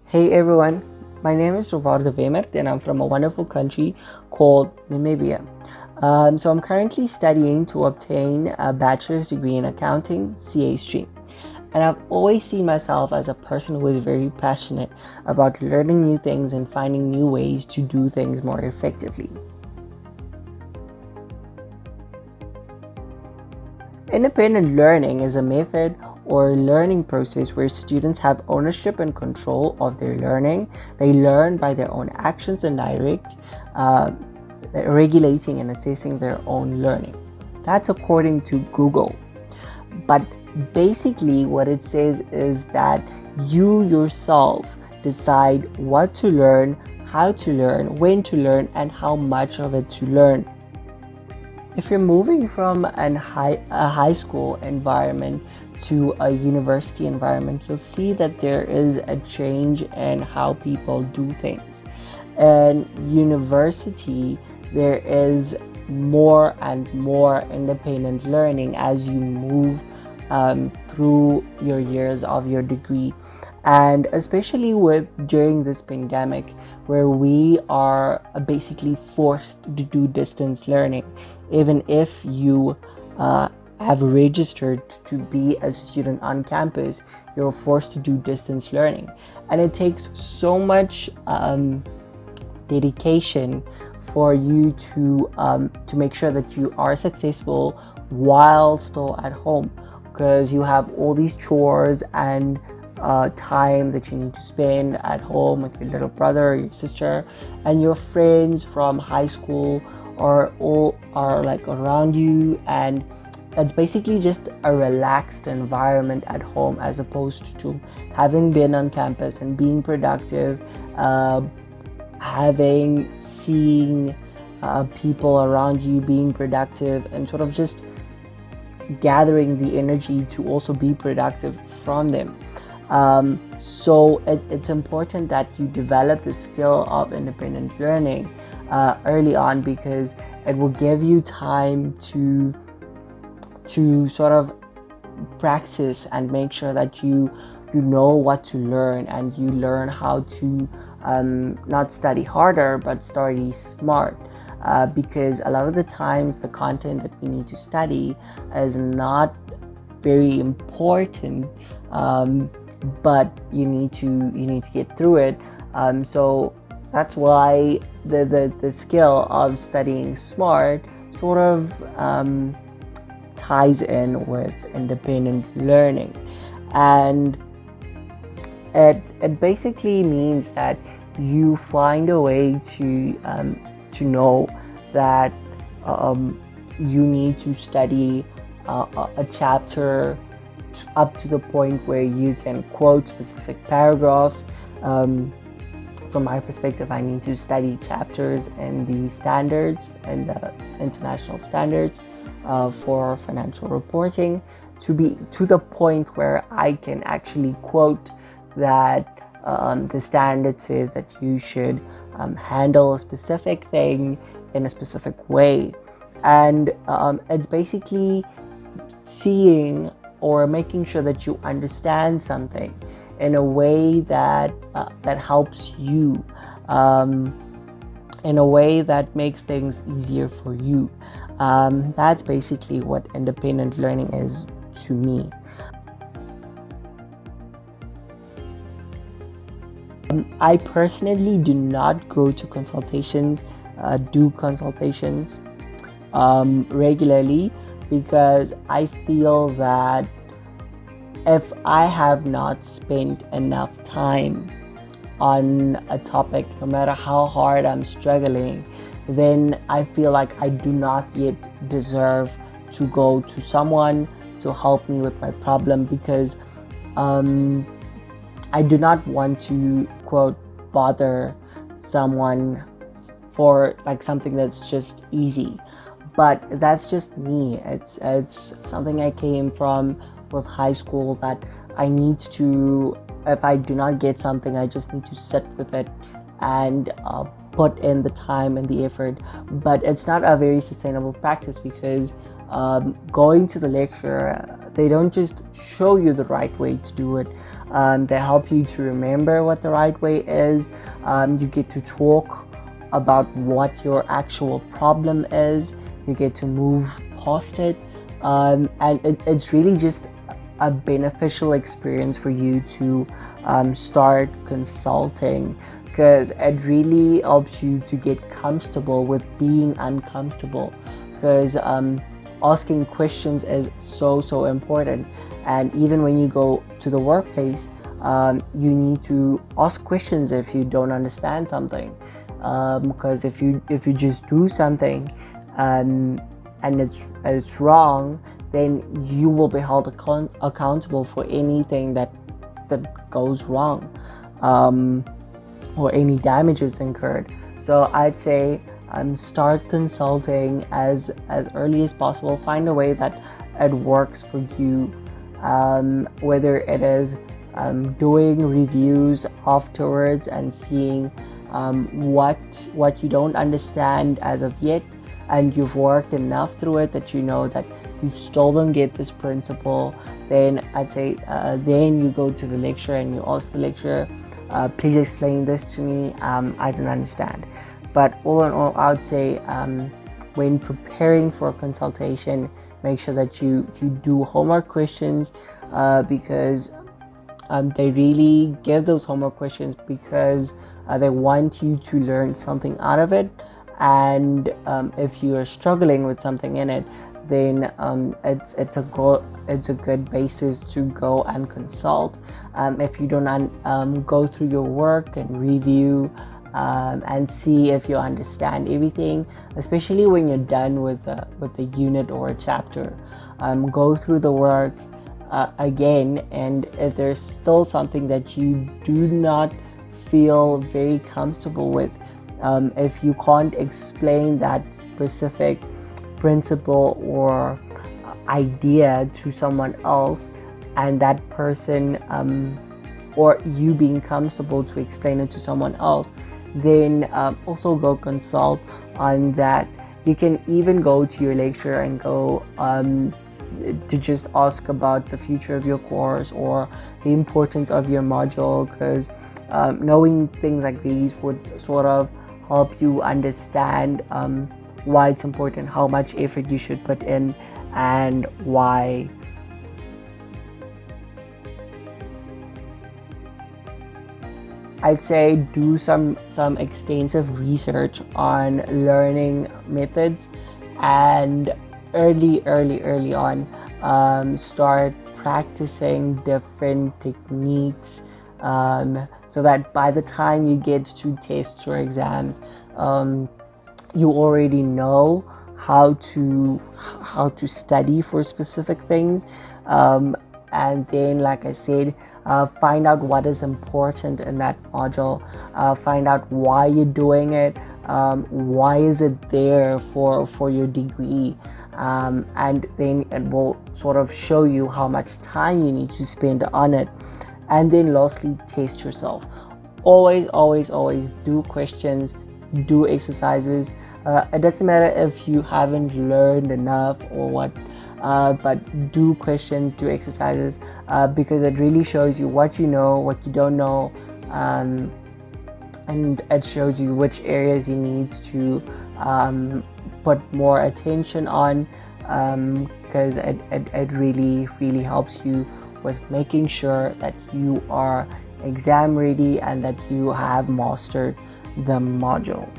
Hey everyone, my name is Ruwardo Wemmert and I'm from a wonderful country called Namibia. So I'm currently studying to obtain a bachelor's degree in accounting, CA stream. And I've always seen myself as a person who is very passionate about learning new things and finding new ways to do things more effectively. Independent learning is a method or learning process where students have ownership and control of their learning. They learn by their own actions and uh, regulating and assessing their own learning. That's according to Google. But basically, what it says is that you yourself decide what to learn, how to learn, when to learn, and how much of it to learn. If you're moving from a high school environment to a university environment, you'll see that there is a change in how people do things. In university, there is more and more independent learning as you move through your years of your degree, and especially with during this pandemic where we are basically forced to do distance learning. Even if you have registered to be a student on campus, you're forced to do distance learning, and it takes so much dedication for you to make sure that you are successful while still at home, because you have all these chores and time that you need to spend at home with your little brother or your sister, and your friends from high school are like around you, and it's basically just a relaxed environment at home as opposed to having been on campus and being productive, seeing people around you being productive, and sort of just gathering the energy to also be productive from them. So it's important that you develop the skill of independent learning early on, because it will give you time to sort of practice and make sure that you know what to learn, and you learn how to not study harder but study smart, because a lot of the times the content that we need to study is not very important, but you need to get through it. So that's why the skill of studying smart sort of ties in with independent learning, and it basically means that you find a way to know that you need to study a chapter up to the point where you can quote specific paragraphs. From my perspective, I need to study chapters in the standards and the international standards for financial reporting, to be to the point where I can actually quote that the standard says that you should handle a specific thing in a specific way. And it's basically seeing or making sure that you understand something in a way that helps you, in a way that makes things easier for you. That's basically what independent learning is to me. I personally do not go to do consultations regularly, because I feel that if I have not spent enough time on a topic, no matter how hard I'm struggling, then I feel like I do not yet deserve to go to someone to help me with my problem, because I do not want to quote bother someone for like something that's just easy. But that's just me. It's something I came from with high school, that I need to, if I do not get something, I just need to sit with it and put in the time and the effort. But it's not a very sustainable practice, because going to the lecture, they don't just show you the right way to do it. They help you to remember what the right way is. You get to talk about what your actual problem is. You get to move past it. And it's really just a beneficial experience for you to start consulting, because it really helps you to get comfortable with being uncomfortable, because asking questions is so important. And even when you go to the workplace, you need to ask questions if you don't understand something, because if you just do something and it's wrong, then you will be held accountable for anything that goes wrong, or any damages incurred. So I'd say start consulting as early as possible. Find a way that it works for you, whether it is doing reviews afterwards and seeing what you don't understand as of yet, and you've worked enough through it that you know that you still don't get this principle. Then I'd say then you go to the lecturer and you ask the lecturer, please explain this to me, I don't understand. But all in all, I would say when preparing for a consultation, make sure that you do homework questions, because they really give those homework questions because they want you to learn something out of it. And if you are struggling with something in it, then it's a good basis to go and consult. If you don't go through your work and review and see if you understand everything, especially when you're done with a unit or a chapter, go through the work again, and if there's still something that you do not feel very comfortable with, if you can't explain that specific principle or idea to someone else, and that person or you being comfortable to explain it to someone else, then also go consult on that. You can even go to your lecturer and go to just ask about the future of your course or the importance of your module, because knowing things like these would sort of help you understand why it's important, how much effort you should put in, and why. I'd say do some extensive research on learning methods, and early on start practicing different techniques, so that by the time you get to tests or exams, you already know how to study for specific things, and then, like I said, find out what is important in that module, find out why you're doing it, why is it there for your degree, and then it will sort of show you how much time you need to spend on it. And then lastly, test yourself. Always do questions, do exercises. It doesn't matter if you haven't learned enough or what, but do questions, do exercises, because it really shows you what you know, what you don't know, and it shows you which areas you need to put more attention on, because it really helps you with making sure that you are exam ready and that you have mastered the module.